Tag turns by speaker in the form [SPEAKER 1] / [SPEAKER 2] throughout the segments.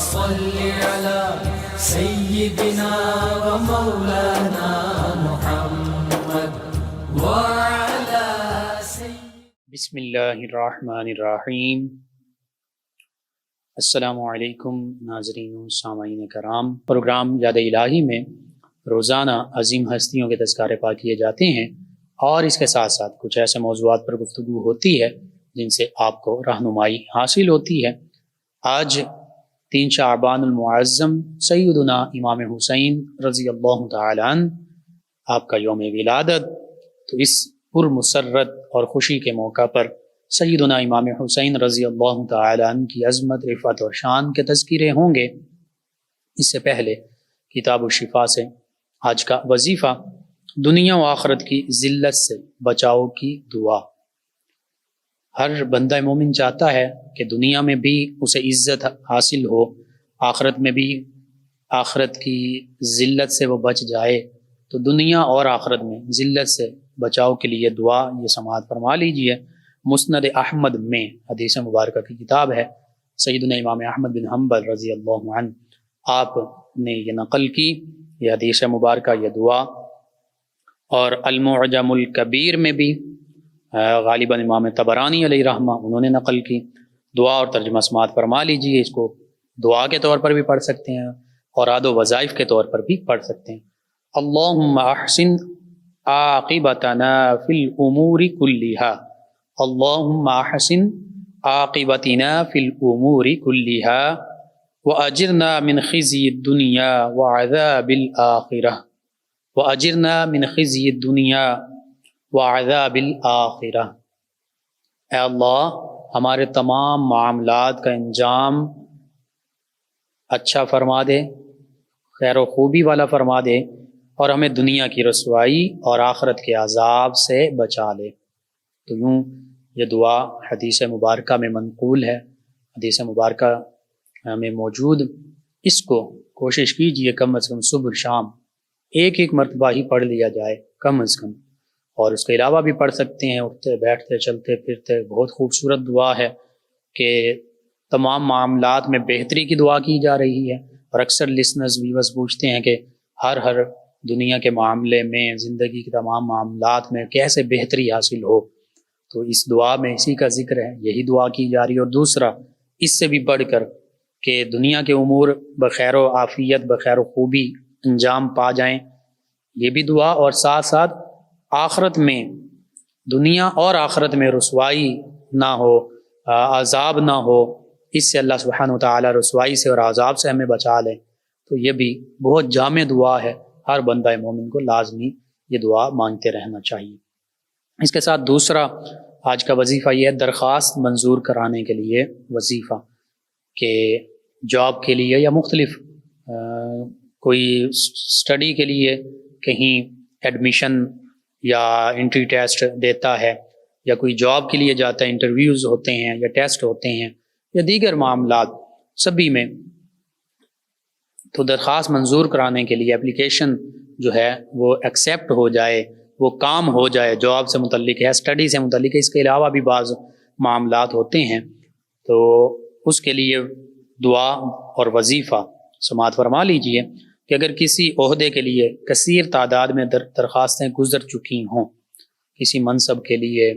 [SPEAKER 1] صل على سيدنا ومولانا محمد وعلى
[SPEAKER 2] بسم اللہ الرحمن الرحیم۔ السلام علیکم ناظرین و سامعین کرام۔ پروگرام یاد الہی میں روزانہ عظیم ہستیوں کے تذکارے پاک کیے جاتے ہیں اور اس کے ساتھ ساتھ کچھ ایسے موضوعات پر گفتگو ہوتی ہے جن سے آپ کو رہنمائی حاصل ہوتی ہے۔ آج 3 شعبان المعظم سیدنا امام حسین رضی اللہ تعالیٰ عنہ آپ کا یوم ولادت، تو اس پرمسرت اور خوشی کے موقع پر سیدنا امام حسین رضی اللہ تعالیٰ عنہ کی عظمت، رفعت اور شان کے تذکرے ہوں گے۔ اس سے پہلے کتاب الشفا سے آج کا وظیفہ، دنیا و آخرت کی ذلت سے بچاؤ کی دعا۔ ہر بندہ مومن چاہتا ہے کہ دنیا میں بھی اسے عزت حاصل ہو، آخرت میں بھی آخرت کی ذلت سے وہ بچ جائے۔ تو دنیا اور آخرت میں ذلت سے بچاؤ کے لیے دعا یہ سماعت فرما لیجئے۔ مسند احمد میں حدیث مبارکہ کی کتاب ہے، سیدنا امام احمد بن حنبل رضی اللہ عنہ آپ نے یہ نقل کی، یہ حدیث مبارکہ، یہ دعا۔ اور المعجم الکبیر میں بھی غالباً امام طبرانی علیہ رحمہ انہوں نے نقل کی دعا، اور ترجمہ سماعت فرما لیجئے۔ اس کو دعا کے طور پر بھی پڑھ سکتے ہیں اور عاد و وظائف کے طور پر بھی پڑھ سکتے ہیں۔ اللہم احسن عاقبتنا فی الامور کلہا، اللہم احسن عاقبتنا فی الامور کلہا واجرنا من خزی الدنیا وعذاب الآخرہ، واجرنا من خزی الدنیا وعذاب الآخرہ۔ اے اللہ ہمارے تمام معاملات کا انجام اچھا فرما دے، خیر و خوبی والا فرما دے، اور ہمیں دنیا کی رسوائی اور آخرت کے عذاب سے بچا لے۔ تو یوں یہ دعا حدیث مبارکہ میں منقول ہے، حدیث مبارکہ میں موجود۔ اس کو کوشش کیجئے کم از کم صبح شام ایک مرتبہ ہی پڑھ لیا جائے کم از کم، اور اس کے علاوہ بھی پڑھ سکتے ہیں اٹھتے بیٹھتے چلتے پھرتے۔ بہت خوبصورت دعا ہے کہ تمام معاملات میں بہتری کی دعا کی جا رہی ہے، اور اکثر لسنرز ویورز پوچھتے ہیں کہ ہر دنیا کے معاملے میں، زندگی کے تمام معاملات میں کیسے بہتری حاصل ہو، تو اس دعا میں اسی کا ذکر ہے، یہی دعا کی جا رہی ہے۔ اور دوسرا اس سے بھی بڑھ کر کہ دنیا کے امور بخیر و عافیت، بخیر و خوبی انجام پا جائیں، یہ بھی دعا، اور ساتھ ساتھ آخرت میں، دنیا اور آخرت میں رسوائی نہ ہو، عذاب نہ ہو، اس سے اللہ سبحانہ وتعالی رسوائی سے اور عذاب سے ہمیں بچا لے۔ تو یہ بھی بہت جامع دعا ہے، ہر بندہ مومن کو لازمی یہ دعا مانگتے رہنا چاہیے۔ اس کے ساتھ دوسرا آج کا وظیفہ یہ ہے، درخواست منظور کرانے کے لیے وظیفہ، کہ جاب کے لیے یا مختلف کوئی اسٹڈی کے لیے کہیں ایڈمیشن یا انٹری ٹیسٹ دیتا ہے، یا کوئی جاب کے لیے جاتا ہے، انٹرویوز ہوتے ہیں یا ٹیسٹ ہوتے ہیں یا دیگر معاملات سبھی میں، تو درخواست منظور کرانے کے لیے اپلیکیشن جو ہے وہ ایکسیپٹ ہو جائے، وہ کام ہو جائے، جاب سے متعلق ہے، اسٹڈی سے متعلق ہے، اس کے علاوہ بھی بعض معاملات ہوتے ہیں، تو اس کے لیے دعا اور وظیفہ سماعت فرما لیجئے کہ اگر کسی عہدے کے لیے کثیر تعداد میں درخواستیں گزر چکی ہوں کسی منصب کے لیے،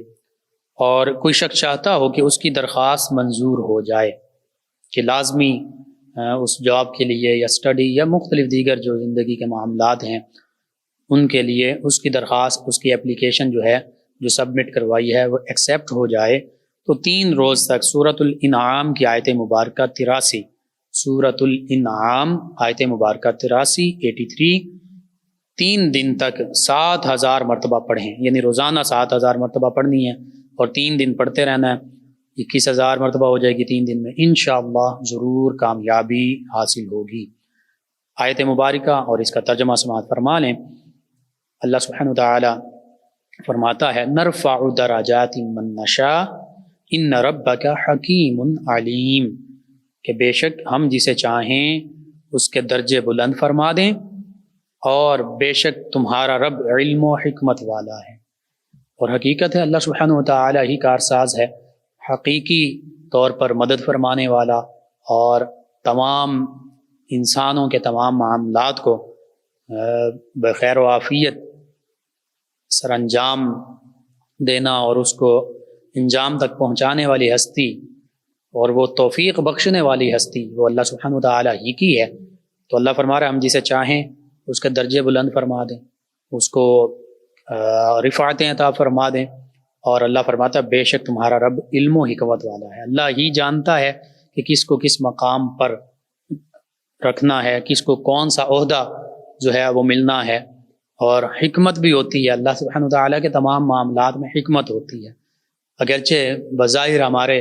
[SPEAKER 2] اور کوئی شخص چاہتا ہو کہ اس کی درخواست منظور ہو جائے، کہ لازمی اس جاب کے لیے یا اسٹڈی یا مختلف دیگر جو زندگی کے معاملات ہیں ان کے لیے اس کی درخواست، اس کی اپلیکیشن جو ہے جو سبمٹ کروائی ہے وہ ایکسیپٹ ہو جائے، تو 3 روز تک سورۃ الانعام کی آیت مبارکہ 83، سورۃ الانعام آیت مبارکہ 83 3 دن تک 7000 مرتبہ پڑھیں، یعنی روزانہ 7000 مرتبہ پڑھنی ہے، اور 3 دن پڑھتے رہنا ہے، 21000 مرتبہ ہو جائے گی 3 دن میں، انشاءاللہ ضرور کامیابی حاصل ہوگی۔ آیت مبارکہ اور اس کا ترجمہ سماعت فرما لیں۔ اللہ سبحانہ وتعالی فرماتا ہے، نرفع درجات من نشاء ان ربک حکیم علیم، کہ بے شک ہم جسے چاہیں اس کے درجے بلند فرما دیں، اور بے شک تمہارا رب علم و حکمت والا ہے۔ اور حقیقت ہے اللہ سبحانہ وتعالی ہی کارساز ہے، حقیقی طور پر مدد فرمانے والا اور تمام انسانوں کے تمام معاملات کو بخیر و عافیت سر انجام دینا اور اس کو انجام تک پہنچانے والی ہستی اور وہ توفیق بخشنے والی ہستی وہ اللہ سبحانہ وتعالی ہی کی ہے۔ تو اللہ فرما رہا ہے ہم جسے چاہیں اس کے درجے بلند فرما دیں، اس کو رفعتیں عطا فرما دیں، اور اللہ فرماتا ہے بے شک تمہارا رب علم و حکمت والا ہے۔ اللہ ہی جانتا ہے کہ کس کو کس مقام پر رکھنا ہے، کس کو کون سا عہدہ جو ہے وہ ملنا ہے، اور حکمت بھی ہوتی ہے۔ اللہ سبحانہ وتعالیٰ کے تمام معاملات میں حکمت ہوتی ہے، اگرچہ بظاہر ہمارے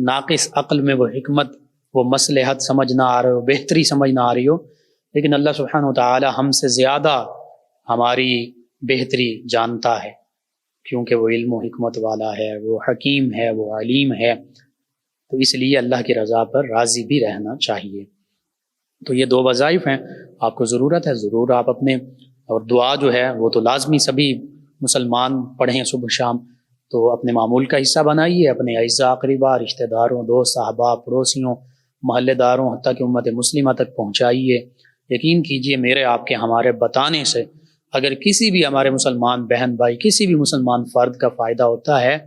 [SPEAKER 2] ناقص عقل میں وہ حکمت، وہ مصلحت سمجھ نہ آ رہے ہو، بہتری سمجھ نہ آ رہی ہو، لیکن اللہ سبحانہ وتعالیٰ ہم سے زیادہ ہماری بہتری جانتا ہے، کیونکہ وہ علم و حکمت والا ہے، وہ حکیم ہے، وہ علیم ہے۔ تو اس لیے اللہ کی رضا پر راضی بھی رہنا چاہیے۔ تو یہ 2 وظائف ہیں، آپ کو ضرورت ہے ضرور آپ اپنے، اور دعا جو ہے وہ تو لازمی سبھی مسلمان پڑھیں صبح شام، تو اپنے معمول کا حصہ بنائیے، اپنے اعزاء اقربا، رشتہ داروں، دوست صحابہ، پڑوسیوں، محلے داروں، حتیٰ کہ امت مسلمہ تک پہنچائیے۔ یقین کیجئے میرے آپ کے ہمارے بتانے سے اگر کسی بھی ہمارے مسلمان بہن بھائی، کسی بھی مسلمان فرد کا فائدہ ہوتا ہے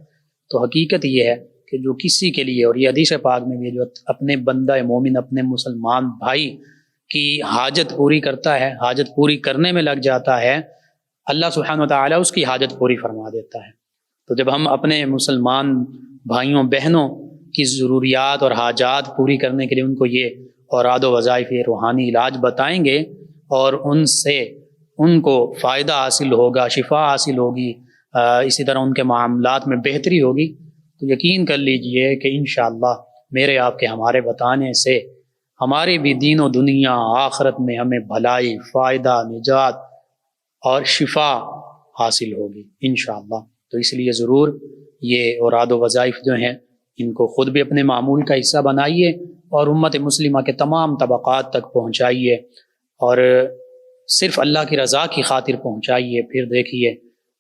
[SPEAKER 2] تو حقیقت یہ ہے کہ جو کسی کے لیے، اور یہ حدیث پاک میں بھی، جو اپنے بندہ مومن، اپنے مسلمان بھائی کی حاجت پوری کرتا ہے، حاجت پوری کرنے میں لگ جاتا ہے، اللہ سبحانہ وتعالی اس کی حاجت پوری فرما دیتا ہے۔ تو جب ہم اپنے مسلمان بھائیوں بہنوں کی ضروریات اور حاجات پوری کرنے کے لیے ان کو یہ اوراد و وظائف، یہ روحانی علاج بتائیں گے، اور ان سے ان کو فائدہ حاصل ہوگا، شفا حاصل ہوگی، اسی طرح ان کے معاملات میں بہتری ہوگی، تو یقین کر لیجئے کہ انشاءاللہ میرے آپ کے ہمارے بتانے سے ہمارے بھی دین و دنیا آخرت میں ہمیں بھلائی، فائدہ، نجات اور شفا حاصل ہوگی انشاءاللہ۔ تو اس لیے ضرور یہ اوراد و وظائف جو ہیں ان کو خود بھی اپنے معمول کا حصہ بنائیے اور امت مسلمہ کے تمام طبقات تک پہنچائیے، اور صرف اللہ کی رضا کی خاطر پہنچائیے۔ پھر دیکھیے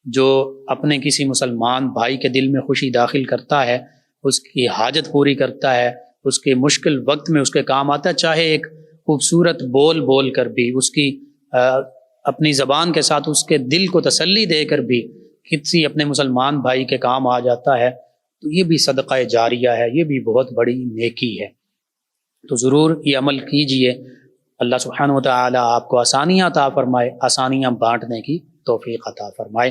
[SPEAKER 2] جو اپنے کسی مسلمان بھائی کے دل میں خوشی داخل کرتا ہے، اس کی حاجت پوری کرتا ہے، اس کے مشکل وقت میں اس کے کام آتا ہے، چاہے ایک خوبصورت بول بول کر بھی، اس کی اپنی زبان کے ساتھ اس کے دل کو تسلی دے کر بھی کسی اپنے مسلمان بھائی کے کام آ جاتا ہے، تو یہ بھی صدقہ جاریہ ہے، یہ بھی بہت بڑی نیکی ہے۔ تو ضرور یہ عمل کیجئے، اللہ سبحانہ وتعالی آپ کو آسانیاں عطا فرمائے، آسانیاں بانٹنے کی توفیق عطا فرمائے۔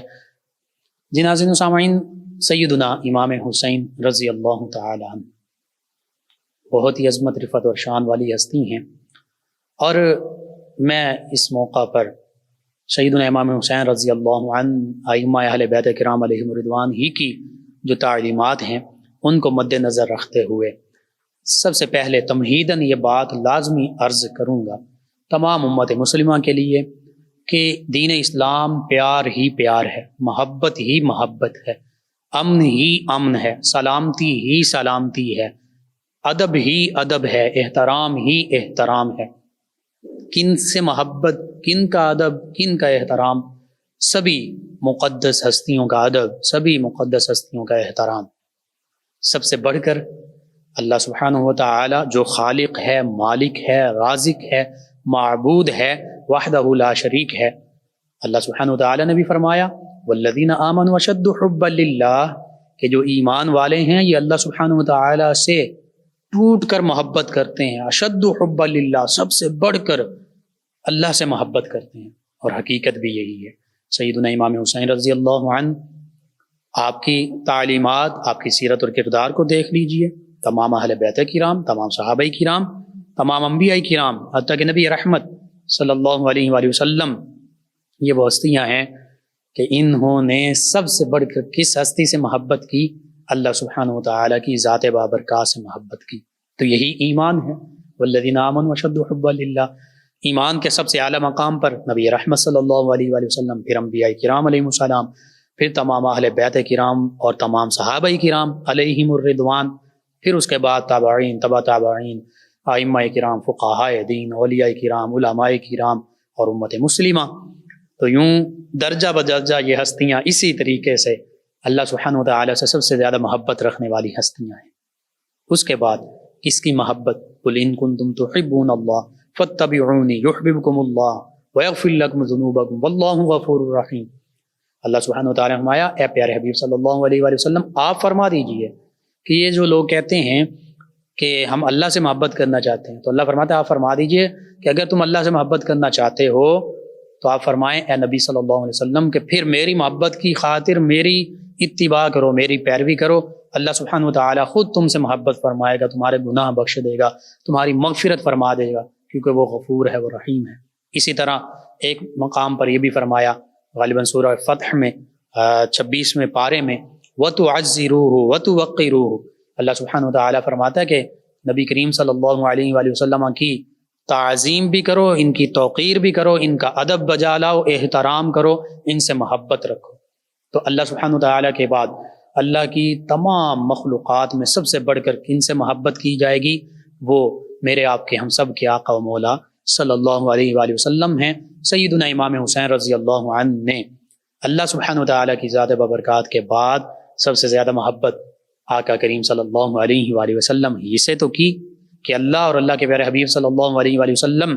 [SPEAKER 2] جی ناظرین و سامعین، سیدنا امام حسین رضی اللہ تعالی عنہ بہت ہی عظمت، رفعت اور شان والی ہستی ہیں، اور میں اس موقع پر سیدنا امام حسین رضی اللہ عنہ، ائمہ اہل بیت کرام علیہم رضوان ہی کی جو تعلیمات ہیں ان کو مد نظر رکھتے ہوئے سب سے پہلے تمہیداً یہ بات لازمی عرض کروں گا تمام امت مسلمہ کے لیے کہ دین اسلام پیار ہی پیار ہے، محبت ہی محبت ہے، امن ہی امن ہے، سلامتی ہی سلامتی ہے، ادب ہی ادب ہے، احترام ہی احترام ہے۔ کن سے محبت، کن کا ادب، کن کا احترام؟ سبھی مقدس ہستیوں کا ادب، سبھی مقدس ہستیوں کا احترام، سب سے بڑھ کر اللہ سبحانہ وتعالی جو خالق ہے، مالک ہے، رازق ہے، معبود ہے، وحدہ لا شریک ہے۔ اللہ سبحانہ وتعالی نے بھی فرمایا والذین آمنوا اشد حبا للہ، کہ جو ایمان والے ہیں یہ اللہ سبحانہ وتعالی سے ٹوٹ کر محبت کرتے ہیں، اشد حبا للہ، سب سے بڑھ کر اللہ سے محبت کرتے ہیں، اور حقیقت بھی یہی ہے۔ سیدنا امام حسین رضی اللہ عنہ، آپ کی تعلیمات، آپ کی سیرت اور کردار کو دیکھ لیجئے، تمام اہل بیت کرام، تمام صحابہ کرام، تمام انبیاء کرام، حتیٰ کہ نبی رحمت صلی اللہ علیہ وآلہ وسلم، یہ وہ ہستیاں ہیں کہ انہوں نے سب سے بڑھ کر کس ہستی سے محبت کی؟ اللہ سبحانہ وتعالی کی ذات بابرکات سے محبت کی۔ تو یہی ایمان ہے، والذین آمنوا اشد حبا للہ۔ ایمان کے سب سے اعلیٰ مقام پر نبی رحمت صلی اللہ علیہ وآلہ وسلم، پھر انبیاء کرام علیہم السلام، پھر تمام اہل بیت کرام اور تمام صحابہ کرام علیہم الرضوان، پھر اس کے بعد تابعین، تبع تابعین، ائمہ کرام، فقہاء دین، اولیاء کرام، علماء کرام اور امت مسلمہ۔ تو یوں درجہ بدرجہ یہ ہستیاں اسی طریقے سے اللہ سبحانہ وتعالی سے سب سے زیادہ محبت رکھنے والی ہستیاں ہیں۔ اس کے بعد کس کی محبت؟ قل ان کنتم تحبون اللہ فاتبعونی یحببکم اللہ ویغفر لکم ذنوبکم واللہ غفور رحیم۔ اللہ سبحانہ وتعالیٰ نے فرمایا اے پیارے حبیب صلی اللہ علیہ وآلہ وسلم آپ فرما دیجئے کہ یہ جو لوگ کہتے ہیں کہ ہم اللہ سے محبت کرنا چاہتے ہیں، تو اللہ فرماتا ہے آپ فرما دیجئے کہ اگر تم اللہ سے محبت کرنا چاہتے ہو تو آپ فرمائیں اے نبی صلی اللہ علیہ وسلم کہ پھر میری محبت کی خاطر میری اتباع کرو، میری پیروی کرو، اللہ سبحانہ وتعالیٰ خود تم سے محبت فرمائے گا، تمہارے گناہ بخش دے گا، تمہاری مغفرت فرما دے گا، کیونکہ وہ غفور ہے، وہ رحیم ہے۔ اسی طرح ایک مقام پر یہ بھی فرمایا غالباً سورہ فتح میں 26ویں پارے میں وَتُعَزِّرُوهُ وَتُوَقِّرُوهُ، اللہ سبحانہ وتعالیٰ فرماتا ہے کہ نبی کریم صلی اللہ علیہ وآلہ وسلم کی تعظیم بھی کرو، ان کی توقیر بھی کرو، ان کا ادب بجا لاؤ، احترام کرو، ان سے محبت رکھو۔ تو اللہ سبحانہ وتعالیٰ کے بعد اللہ کی تمام مخلوقات میں سب سے بڑھ کر کن سے محبت کی جائے گی؟ وہ میرے آپ کے ہم سب کے آقا و مولا صلی اللہ علیہ وآلہ وسلم ہیں۔ سیدنا امام حسین رضی اللہ عنہ نے اللہ سبحانہ وتعالیٰ کی ذات بابرکات کے بعد سب سے زیادہ محبت آقا کریم صلی اللہ علیہ وآلہ وسلم ہی سے تو کی کہ اللہ اور اللہ کے پیارے حبیب صلی اللہ علیہ وآلہ وسلم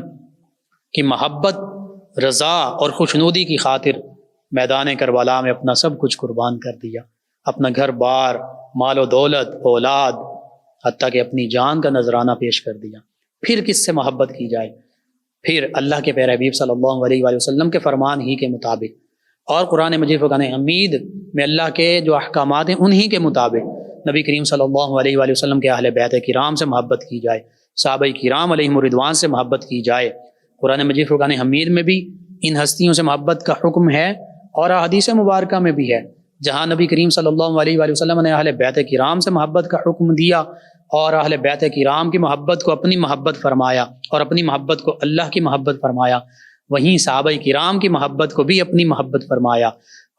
[SPEAKER 2] کی محبت، رضا اور خوشنودی کی خاطر میدان کربلا میں اپنا سب کچھ قربان کر دیا، اپنا گھر بار، مال و دولت، اولاد، حتیٰ کہ اپنی جان کا نذرانہ پیش کر دیا۔ پھر کس سے محبت کی جائے؟ پھر اللہ کے پیارے حبیب صلی اللہ علیہ وآلہ وسلم کے فرمان ہی کے مطابق، اور قرآن مجید فرقان حمید میں اللہ کے جو احکامات ہیں انہی کے مطابق نبی کریم صلی اللہ علیہ وآلہ وسلم کے اہل بیت کرام سے محبت کی جائے، صحابہ کرام علیہم الرضوان سے محبت کی جائے۔ قرآن مجید فرقان حمید میں بھی ان ہستیوں سے محبت کا حکم ہے، اور احادیث مبارکہ میں بھی ہے، جہاں نبی کریم صلی اللہ علیہ وآلہ وسلم نے اہل بیت کرام سے محبت کا حکم دیا اور اہل بیت کرام کی محبت کو اپنی محبت فرمایا اور اپنی محبت کو اللہ کی محبت فرمایا، وہیں صحابہ کرام کی محبت کو بھی اپنی محبت فرمایا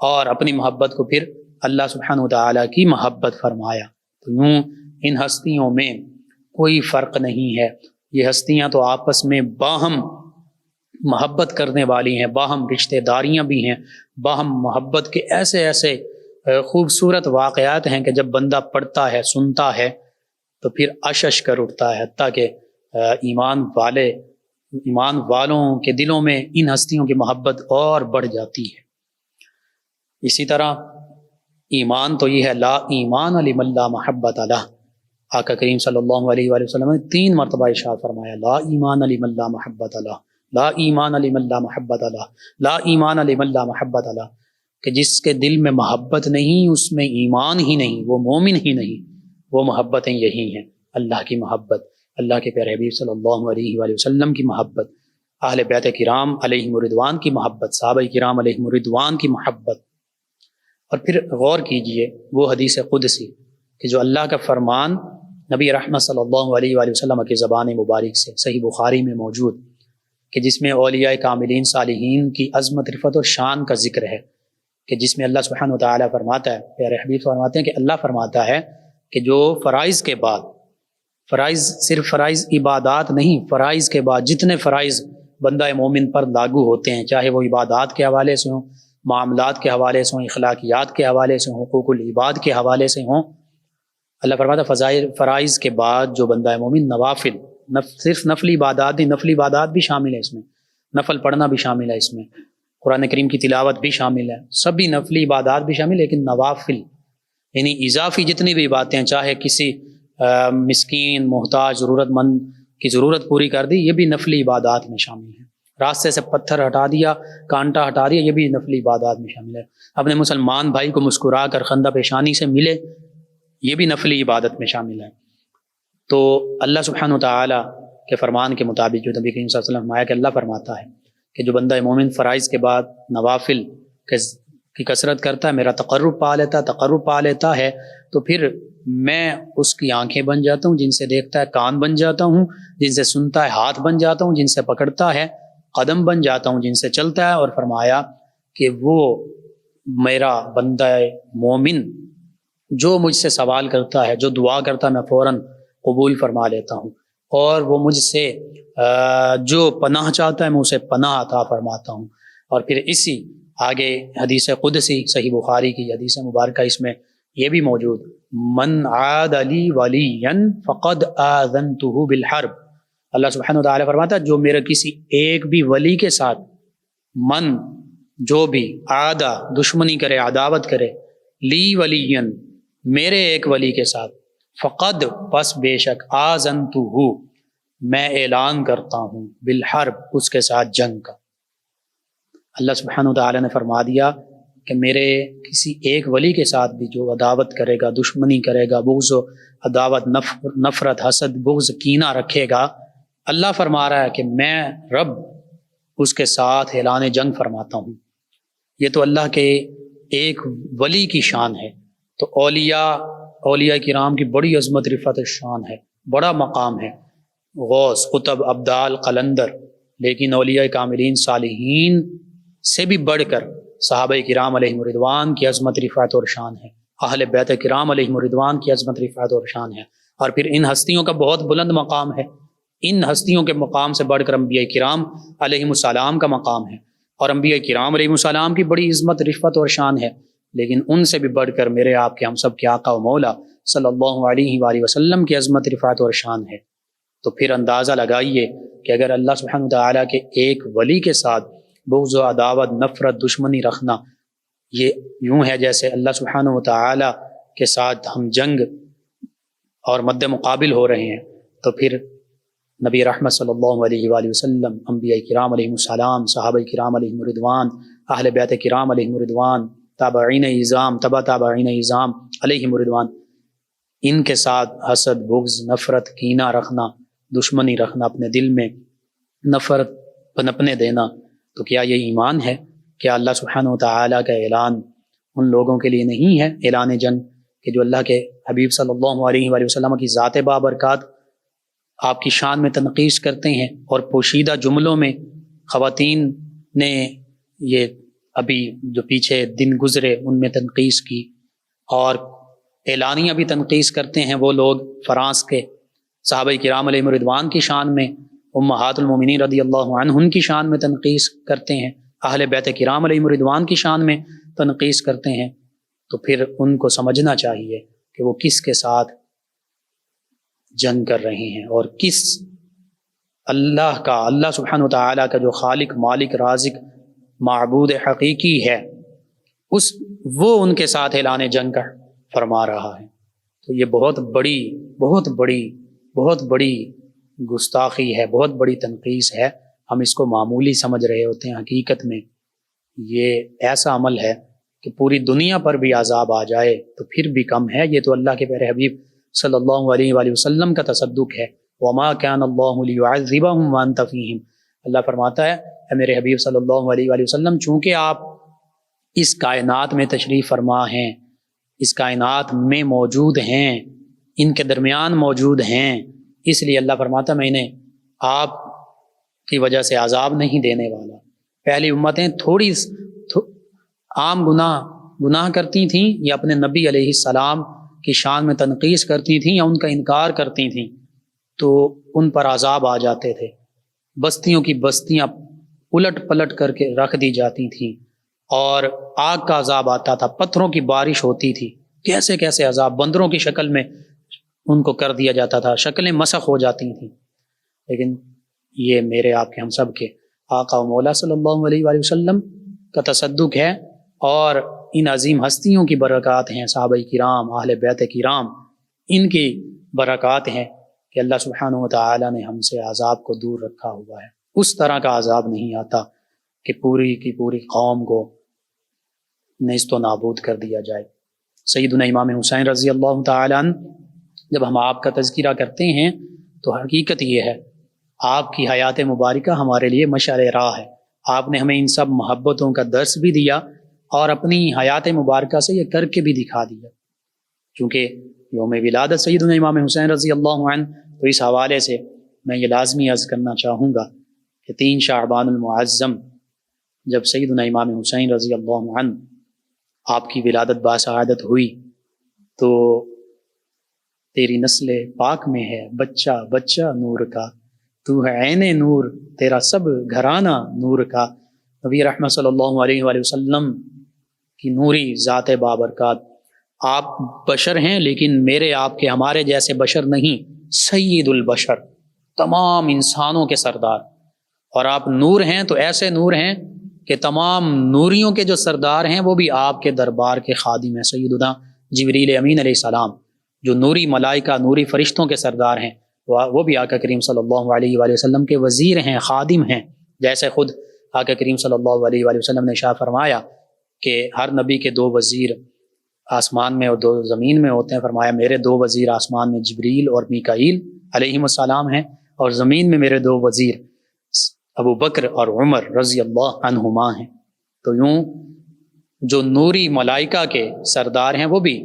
[SPEAKER 2] اور اپنی محبت کو پھر اللہ سبحانہ وتعالیٰ کی محبت فرمایا۔ تو یوں ان ہستیوں میں کوئی فرق نہیں ہے، یہ ہستیاں تو آپس میں باہم محبت کرنے والی ہیں، باہم رشتہ داریاں بھی ہیں، باہم محبت کے ایسے ایسے خوبصورت واقعات ہیں کہ جب بندہ پڑھتا ہے، سنتا ہے تو پھر اشش کر اٹھتا ہے، حتیٰ کہ ایمان والوں کے دلوں میں ان ہستیوں کی محبت اور بڑھ جاتی ہے۔ اسی طرح ایمان تو یہ ہے لا ایمان لمن لا محبت لہ، آقا کریم صلی اللہ علیہ وآلہ وسلم نے 3 مرتبہ ارشاد فرمایا لا ایمان لمن لا محبت لہ، لا ایمان لمن لا محبت لہ، لا ایمان لمن لا محبت لہ، کہ جس کے دل میں محبت نہیں اس میں ایمان ہی نہیں، وہ مومن ہی نہیں۔ وہ محبتیں یہی ہیں، اللہ کی محبت، اللہ کے پیارے حبیب صلی اللہ علیہ وآلہ وسلم کی محبت، اہل بیت کرام علیہم الرضوان کی محبت، صحابہ کرام علیہم الرضوان کی محبت۔ اور پھر غور کیجئے وہ حدیث قدسی کہ جو اللہ کا فرمان نبی رحمت صلی اللہ علیہ وآلہ وسلم کی زبان مبارک سے صحیح بخاری میں موجود، کہ جس میں اولیاء کاملین صالحین کی عظمت، رفعت اور شان کا ذکر ہے، کہ جس میں اللہ سبحانہ وتعالیٰ فرماتا ہے، پیارے حبیب فرماتے ہیں کہ اللہ فرماتا ہے کہ جو فرائض کے بعد، فرائض صرف فرائض عبادات نہیں، فرائض کے بعد جتنے فرائض بندہ مومن پر لاگو ہوتے ہیں، چاہے وہ عبادات کے حوالے سے ہوں، معاملات کے حوالے سے ہوں، اخلاقیات کے حوالے سے ہوں، حقوق العباد کے حوالے سے ہوں، اللہ فرماتا ہے فرائض کے بعد جو بندہ مومن نوافل، صرف نفلی عبادات نہیں، نفلی عبادات بھی شامل ہے اس میں، نفل پڑھنا بھی شامل ہے اس میں، قرآن کریم کی تلاوت بھی شامل ہے، سبھی نفلی عبادات بھی شامل ہے، لیکن نوافل یعنی اضافی جتنی بھی باتیں ہیں، چاہے کسی مسکین، محتاج، ضرورت مند کی ضرورت پوری کر دی، یہ بھی نفلی عبادات میں شامل ہیں، راستے سے پتھر ہٹا دیا، کانٹا ہٹا دیا، یہ بھی نفلی عبادات میں شامل ہے، اپنے مسلمان بھائی کو مسکرا کر خندہ پیشانی سے ملے، یہ بھی نفلی عبادت میں شامل ہے۔ تو اللہ سبحانہ وتعالیٰ کے فرمان کے مطابق جو نبی کریم صلی اللہ علیہ وسلم فرمایا کہ اللہ فرماتا ہے کہ جو بندہ مومن فرائض کے بعد نوافل کی کثرت کرتا ہے، میرا تقرب پا لیتا ہے، تو پھر میں اس کی آنکھیں بن جاتا ہوں، جن سے دیکھتا ہے کان بن جاتا ہوں، جن سے سنتا ہے ہاتھ بن جاتا ہوں، جن سے پکڑتا ہے قدم بن جاتا ہوں، جن سے چلتا ہے۔ اور فرمایا کہ وہ میرا بندہ مومن جو مجھ سے سوال کرتا ہے، جو دعا کرتا ہے، میں فوراً قبول فرما لیتا ہوں، اور وہ مجھ سے جو پناہ چاہتا ہے میں اسے پناہ عطا فرماتا ہوں۔ اور پھر اسی آگے حدیث قدسی صحیح بخاری کی حدیث مبارکہ، اس میں یہ بھی موجود، من عاد لی ولیا فقد آذنتہ بالحرب، اللہ سبحانہ وتعالی فرماتا ہے جو میرا کسی ایک بھی ولی کے ساتھ، من جو بھی، عادہ دشمنی کرے، عداوت کرے، لی ولیا میرے ایک ولی کے ساتھ، فقد پس بے شک، آذنتہ میں اعلان کرتا ہوں، بالحرب اس کے ساتھ جنگ کا۔ اللہ سبحانہ وتعالی نے فرما دیا کہ میرے کسی ایک ولی کے ساتھ بھی جو عداوت کرے گا، دشمنی کرے گا، بغض و عداوت، نفرت، حسد، بغض، کینہ رکھے گا، اللہ فرما رہا ہے کہ میں رب اس کے ساتھ اعلان جنگ فرماتا ہوں۔ یہ تو اللہ کے ایک ولی کی شان ہے۔ تو اولیاء کرام کی بڑی عظمت، رفعت شان ہے، بڑا مقام ہے، غوث، قطب، ابدال، قلندر، لیکن اولیاء کاملین صالحین سے بھی بڑھ کر صحابہ کرام علیہم رضوان کی عظمت، رفعت اور شان ہے، اہل بیت کرام علیہم رضوان کی عظمت، رفعت اور شان ہے۔ اور پھر ان ہستیوں کا بہت بلند مقام ہے، ان ہستیوں کے مقام سے بڑھ کر انبیاء کرام علیہم السلام کا مقام ہے، اور انبیاء کرام علیہم السلام کی بڑی عظمت، رفعت اور شان ہے، لیکن ان سے بھی بڑھ کر میرے آپ کے، ہم سب کے آقا و مولا صلی اللہ علیہ وآلہ وسلم کی عظمت، رفعت اور شان ہے۔ تو پھر اندازہ لگائیے کہ اگر اللہ سبحانہ وتعالیٰ کے ایک ولی کے ساتھ بغض و عداوت، نفرت، دشمنی رکھنا، یہ یوں ہے جیسے اللہ سبحانہ وتعالیٰ کے ساتھ ہم جنگ اور مد مقابل ہو رہے ہیں، تو پھر نبی رحمت صلی اللہ علیہ وآلہ وسلم، انبیاء کرام علیہم السلام، صحابہ کرام علیہم رضوان، اہل بیت کرام علیہم رضوان، تابعین اعظام، تبع تابعین اعظام علیہم رضوان، ان کے ساتھ حسد، بغض، نفرت، کینہ رکھنا، دشمنی رکھنا، اپنے دل میں نفرت پنپنے دینا، تو کیا یہ ایمان ہے؟ کیا اللہ سبحانہ وتعالیٰ کا اعلان ان لوگوں کے لیے نہیں ہے، اعلان جنگ، کہ جو اللہ کے حبیب صلی اللہ علیہ وآلہ وسلم کی ذات بابرکات، آپ کی شان میں تنقیص کرتے ہیں، اور پوشیدہ جملوں میں خواتین نے یہ ابھی جو پیچھے دن گزرے ان میں تنقیص کی، اور اعلانیہ بھی تنقیص کرتے ہیں وہ لوگ فرانس کے صحابہ کرام علیہم رضوان کی شان میں، امہات المومنین رضی اللہ عنہن کی شان میں تنقیص کرتے ہیں، اہل بیت کرام علیہم رضوان کی شان میں تنقیص کرتے ہیں، تو پھر ان کو سمجھنا چاہیے کہ وہ کس کے ساتھ جنگ کر رہے ہیں، اور کس اللہ سبحانہ وتعالیٰ کا جو خالق، مالک، رازق، معبود حقیقی ہے، وہ ان کے ساتھ اعلان جنگ کا فرما رہا ہے۔ تو یہ بہت بڑی گستاخی ہے، بہت بڑی تنقیص ہے۔ ہم اس کو معمولی سمجھ رہے ہوتے ہیں، حقیقت میں یہ ایسا عمل ہے کہ پوری دنیا پر بھی عذاب آ جائے تو پھر بھی کم ہے۔ یہ تو اللہ کے پیارے حبیب صلی اللہ علیہ وآلہ وسلم کا تصدق ہے۔ وما كان الله ليعذبهم وانت فيهم، اللہ فرماتا ہے اے میرے حبیب صلی اللہ علیہ وآلہ وسلم، چونکہ آپ اس کائنات میں تشریف فرما ہیں، اس کائنات میں موجود ہیں، ان کے درمیان موجود ہیں، اس لیے اللہ فرماتا میں انہیں آپ کی وجہ سے عذاب نہیں دینے والا۔ پہلی امتیں تھوڑی عام گناہ کرتی تھیں، یا اپنے نبی علیہ السلام کی شان میں تنقیص کرتی تھیں، یا ان کا انکار کرتی تھیں، تو ان پر عذاب آ جاتے تھے، بستیوں کی بستیاں الٹ پلٹ کر کے رکھ دی جاتی تھیں، اور آگ کا عذاب آتا تھا، پتھروں کی بارش ہوتی تھی، کیسے کیسے عذاب، بندروں کی شکل میں ان کو کر دیا جاتا تھا، شکلیں مسخ ہو جاتی تھیں۔ لیکن یہ میرے آپ کے، ہم سب کے آقا و مولا صلی اللہ علیہ وآلہ وسلم کا تصدق ہے، اور ان عظیم ہستیوں کی برکات ہیں، صحابہ کرام، اہل بیت کرام، ان کی برکات ہیں کہ اللہ سبحانہ وتعالی نے ہم سے عذاب کو دور رکھا ہوا ہے۔ اس طرح کا عذاب نہیں آتا کہ پوری کی پوری قوم کو نیست و نابود کر دیا جائے۔ سیدنا امام حسین رضی اللہ تعالی عنہ، جب ہم آپ کا تذکرہ کرتے ہیں تو حقیقت یہ ہے، آپ کی حیات مبارکہ ہمارے لیے مشعل راہ ہے۔ آپ نے ہمیں ان سب محبتوں کا درس بھی دیا، اور اپنی حیات مبارکہ سے یہ کر کے بھی دکھا دیا۔ چونکہ یوم ولادت سیدنا امام حسین رضی اللہ عنہ، تو اس حوالے سے میں یہ لازمی عرض کرنا چاہوں گا کہ 3 شعبان المعظم جب سیدنا امام حسین رضی اللہ عنہ آپ کی ولادت باسعادت ہوئی، تو تیری نسل پاک میں ہے بچہ بچہ نور کا، تو ہے عین نور، تیرا سب گھرانہ نور کا۔ نبی رحمت صلی اللہ علیہ وآلہ وسلم کی نوری ذات بابرکات آپ بشر ہیں لیکن میرے آپ کے ہمارے جیسے بشر نہیں، سید البشر، تمام انسانوں کے سردار، اور آپ نور ہیں تو ایسے نور ہیں کہ تمام نوریوں کے جو سردار ہیں وہ بھی آپ کے دربار کے خادم ہیں۔ سیدنا جبریل امین علیہ السلام جو نوری ملائکہ، نوری فرشتوں کے سردار ہیں، وہ بھی آقا کریم صلی اللہ علیہ وآلہ وسلم کے وزیر ہیں، خادم ہیں۔ جیسے خود آقا کریم صلی اللہ علیہ وآلہ وسلم نے ارشاد فرمایا کہ ہر نبی کے 2 وزیر آسمان میں اور 2 زمین میں ہوتے ہیں۔ فرمایا میرے 2 وزیر آسمان میں جبریل اور میکائیل علیہم السلام ہیں، اور زمین میں میرے 2 وزیر ابو بکر اور عمر رضی اللہ عنہما ہیں۔ تو یوں جو نوری ملائکہ کے سردار ہیں وہ بھی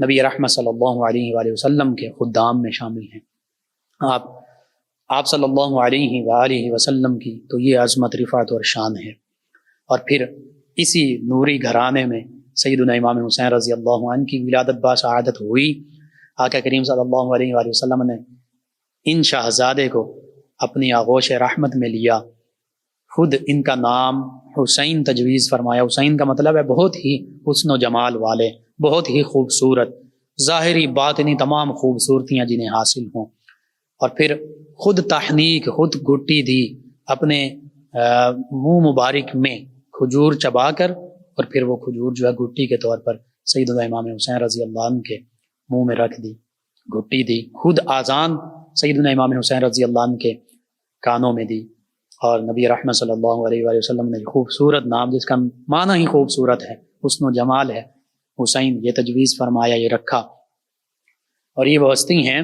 [SPEAKER 2] نبی رحمت صلی اللہ علیہ وآلہ وسلم کے خدام میں شامل ہیں۔ آپ صلی اللہ علیہ وآلہ وسلم کی تو یہ عظمت، رفعت اور شان ہے۔ اور پھر اسی نوری گھرانے میں سیدنا امام حسین رضی اللہ عنہ کی ولادت باسعادت ہوئی۔ آقا کریم صلی اللہ علیہ وآلہ وسلم نے ان شہزادے کو اپنی آغوش رحمت میں لیا، خود ان کا نام حسین تجویز فرمایا۔ حسین کا مطلب ہے بہت ہی حسن و جمال والے، بہت ہی خوبصورت، ظاہری باطنی تمام خوبصورتیاں جنہیں حاصل ہوں۔ اور پھر خود تحنیک، خود گھٹی دی، اپنے منہ مبارک میں کھجور چبا کر، اور پھر وہ کھجور جو ہے گھٹی کے طور پر سیدنا امام حسین رضی اللہ عنہ کے منہ میں رکھ دی، گھٹی دی۔ خود آذان سیدنا امام حسین رضی اللہ عنہ کے کانوں میں دی، اور نبی رحمت صلی اللہ علیہ وآلہ وسلم نے خوبصورت نام جس کا معنی ہی خوبصورت ہے، حسن و جمال ہے، حسین، یہ تجویز فرمایا، یہ رکھا۔ اور یہ وہ ہستی ہیں،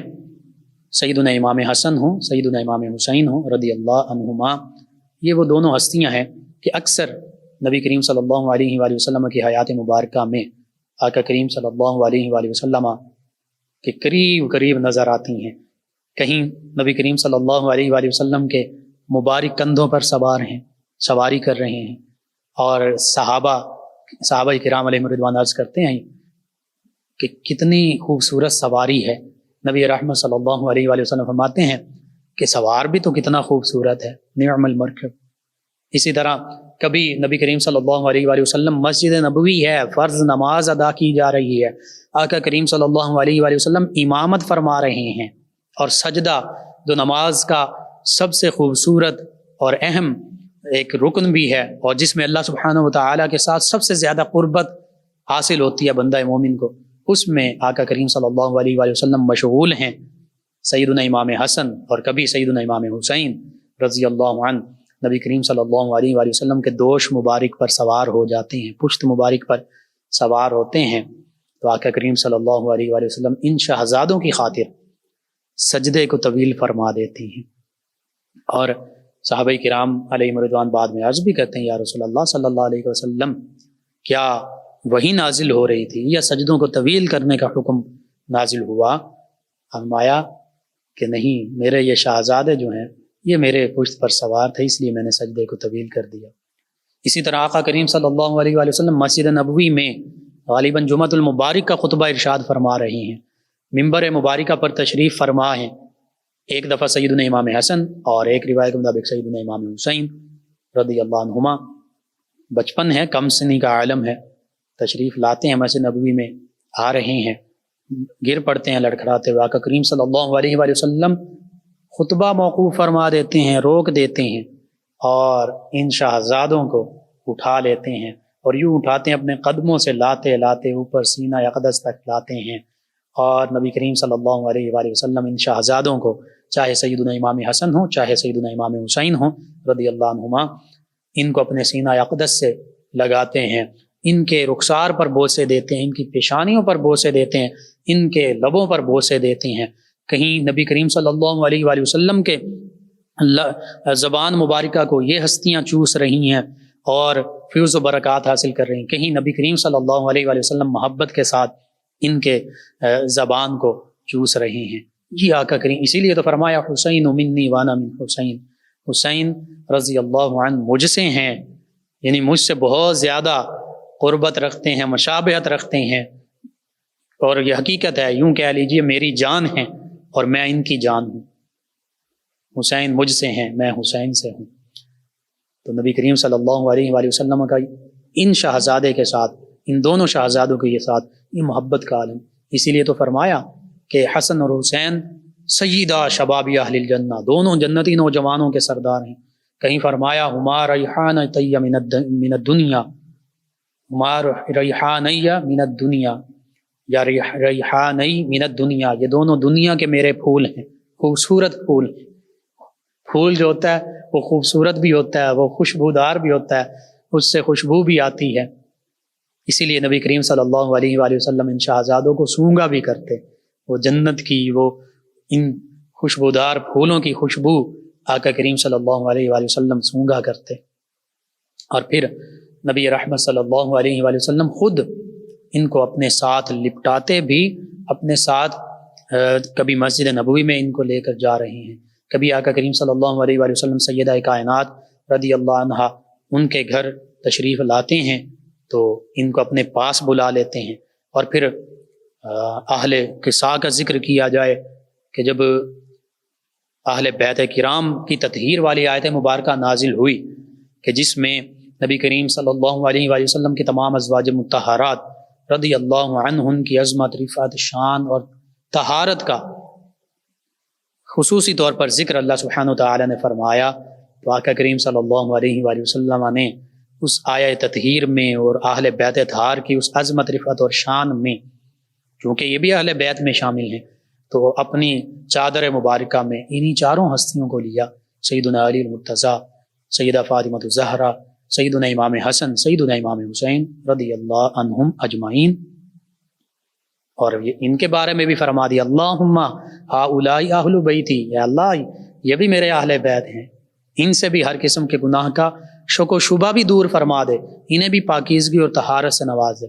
[SPEAKER 2] سیدنا امام حسن ہوں، سیدنا امام حسین ہوں رضی اللہ عنہما، یہ وہ دونوں ہستیاں ہیں کہ اکثر نبی کریم صلی اللہ علیہ وآلہ وسلم کی حیات مبارکہ میں آقا کریم صلی اللہ علیہ وآلہ وسلم کے قریب قریب نظر آتی ہیں۔ کہیں نبی کریم صلی اللہ علیہ وآلہ وسلم کے مبارک کندھوں پر سوار ہیں، سواری کر رہے ہیں، اور صحابہ کرام علیہم رضوان عرض کرتے ہیں کہ کتنی خوبصورت سواری ہے۔ نبی رحمت صلی اللہ علیہ وآلہ وسلم فرماتے ہیں کہ سوار بھی تو کتنا خوبصورت ہے، نعم المرکب۔ اسی طرح کبھی نبی کریم صلی اللہ علیہ وآلہ وسلم مسجد نبوی ہے، فرض نماز ادا کی جا رہی ہے، آقا کریم صلی اللہ علیہ وآلہ وسلم امامت فرما رہے ہیں، اور سجدہ جو نماز کا سب سے خوبصورت اور اہم ایک رکن بھی ہے، اور جس میں اللہ سبحانہ وتعالی کے ساتھ سب سے زیادہ قربت حاصل ہوتی ہے بندہ مومن کو، اس میں آقا کریم صلی اللہ علیہ وآلہ وسلم مشغول ہیں۔ سیدنا امام حسن اور کبھی سیدنا امام حسین رضی اللہ عنہ نبی کریم صلی اللہ علیہ وآلہ وسلم کے دوش مبارک پر سوار ہو جاتے ہیں، پشت مبارک پر سوار ہوتے ہیں، تو آقا کریم صلی اللہ علیہ وآلہ وسلم ان شہزادوں کی خاطر سجدے کو طویل فرما دیتے ہیں۔ اور صحابہ کرام علیہم رضوان بعد میں عرض بھی کرتے ہیں، یا رسول اللہ صلی اللہ علیہ وسلم، کیا وہی نازل ہو رہی تھی یا سجدوں کو طویل کرنے کا حکم نازل ہوا؟ فرمایا کہ نہیں، میرے یہ شہزادے جو ہیں یہ میرے پشت پر سوار تھے، اس لیے میں نے سجدے کو طویل کر دیا۔ اسی طرح آقا کریم صلی اللہ علیہ وآلہ وسلم مسجد نبوی میں غالباً جمعۃ المبارک کا خطبہ ارشاد فرما رہے ہیں، ممبر مبارکہ پر تشریف فرما ہیں۔ ایک دفعہ سیدنا امام حسن اور ایک روایت کے مطابق سیدنا امام حسین رضی اللہ عنہما، بچپن ہے، کم سنی کا عالم ہے، تشریف لاتے ہیں مسجد نبوی میں، آ رہے ہیں، گر پڑتے ہیں لڑکھڑاتے ہوئے۔ آقا کریم صلی اللہ علیہ وآلہ وسلم خطبہ موقوف فرما دیتے ہیں، روک دیتے ہیں، اور ان شہزادوں کو اٹھا لیتے ہیں، اور یوں اٹھاتے ہیں اپنے قدموں سے لاتے لاتے اوپر سینہ اقدس تک لاتے ہیں، اور نبی کریم صلی اللہ علیہ وآلہ وسلم ان شہزادوں کو، چاہے سیدنا امام حسن ہوں چاہے سیدنا امام حسین ہوں رضی اللہ عنہما، ان کو اپنے سینہ اقدس سے لگاتے ہیں، ان کے رخسار پر بوسے دیتے ہیں، ان کی پیشانیوں پر بوسے دیتے ہیں، ان کے لبوں پر بوسے دیتے ہیں۔ کہیں نبی کریم صلی اللہ علیہ وآلہ وسلم کے زبان مبارکہ کو یہ ہستیاں چوس رہی ہیں اور فیض و برکات حاصل کر رہی ہیں، کہیں نبی کریم صلی اللہ علیہ وآلہ وسلم محبت کے ساتھ ان کے زبان کو چوس رہے ہیں۔ یہ آقا کریم، اسی لیے تو فرمایا حسین منی وانا من حسین، حسین رضی اللہ عنہ مجھ سے ہیں، یعنی مجھ سے بہت زیادہ قربت رکھتے ہیں، مشابہت رکھتے ہیں، اور یہ حقیقت ہے، یوں کہہ لیجئے میری جان ہے اور میں ان کی جان ہوں۔ حسین مجھ سے ہیں، میں حسین سے ہوں۔ تو نبی کریم صلی اللہ علیہ وآلہ وسلم کا ان شہزادے کے ساتھ ان دونوں شہزادوں کے یہ ساتھ یہ محبت کا عالم، اسی لیے تو فرمایا کہ حسن اور حسین سیدہ شباب اہل الجنہ، دونوں جنتی نوجوانوں کے سردار ہیں۔ کہیں فرمایا ہما ریحان طی من الدنیا، ہما ریحانی من الدنیا یا ریحانی من الدنیا، یہ دونوں دنیا کے میرے پھول ہیں، خوبصورت پھول ہیں۔ پھول جو ہوتا ہے وہ خوبصورت بھی ہوتا ہے، وہ خوشبودار بھی ہوتا ہے، اس سے خوشبو بھی آتی ہے، اسی لیے نبی کریم صلی اللہ علیہ وآلہ وسلم ان شہزادوں کو سونگا بھی کرتے، وہ جنت کی وہ ان خوشبودار پھولوں کی خوشبو آقا کریم صلی اللہ علیہ وآلہ وسلم سونگا کرتے۔ اور پھر نبی رحمت صلی اللہ علیہ وآلہ وسلم خود ان کو اپنے ساتھ لپٹاتے بھی، اپنے ساتھ کبھی مسجد نبوی میں ان کو لے کر جا رہے ہیں، کبھی آقا کریم صلی اللہ علیہ وآلہ وسلم سیدہ کائنات رضی اللہ عنہا ان کے گھر تشریف لاتے ہیں تو ان کو اپنے پاس بلا لیتے ہیں۔ اور پھر اہل قصا کا ذکر کیا جائے کہ جب اہل بیت کرام کی تطہیر والی آیت مبارکہ نازل ہوئی کہ جس میں نبی کریم صلی اللہ علیہ وآلہ وسلم کی تمام ازواج مطہرات رضی اللہ عنہن کی عظمت، رفعت، شان اور طہارت کا خصوصی طور پر ذکر اللہ سبحانہ وتعالی نے فرمایا، تو آقا کریم صلی اللہ علیہ وآلہ وسلم نے اس آیہ تطہیر میں اور اہل بیت اطہار کی اس عظمت، رفعت اور شان میں، چونکہ یہ بھی اہل بیت میں شامل ہیں، تو اپنی چادر مبارکہ میں انہی چاروں ہستیوں کو لیا، سیدنا علی المرتضیٰ، سیدہ فاطمہ الزہرا، سیدنا امام حسن، سیدنا امام حسین رضی اللہ عنہم اجمعین۔ اور ان کے بارے میں بھی فرما دیا، اللہم ہؤلاء اہل بیتی، یا اللہ یہ بھی میرے اہل بیت ہیں، ان سے بھی ہر قسم کے گناہ کا شک و شبہ بھی دور فرما دے، انہیں بھی پاکیزگی اور طہارت سے نواز دے۔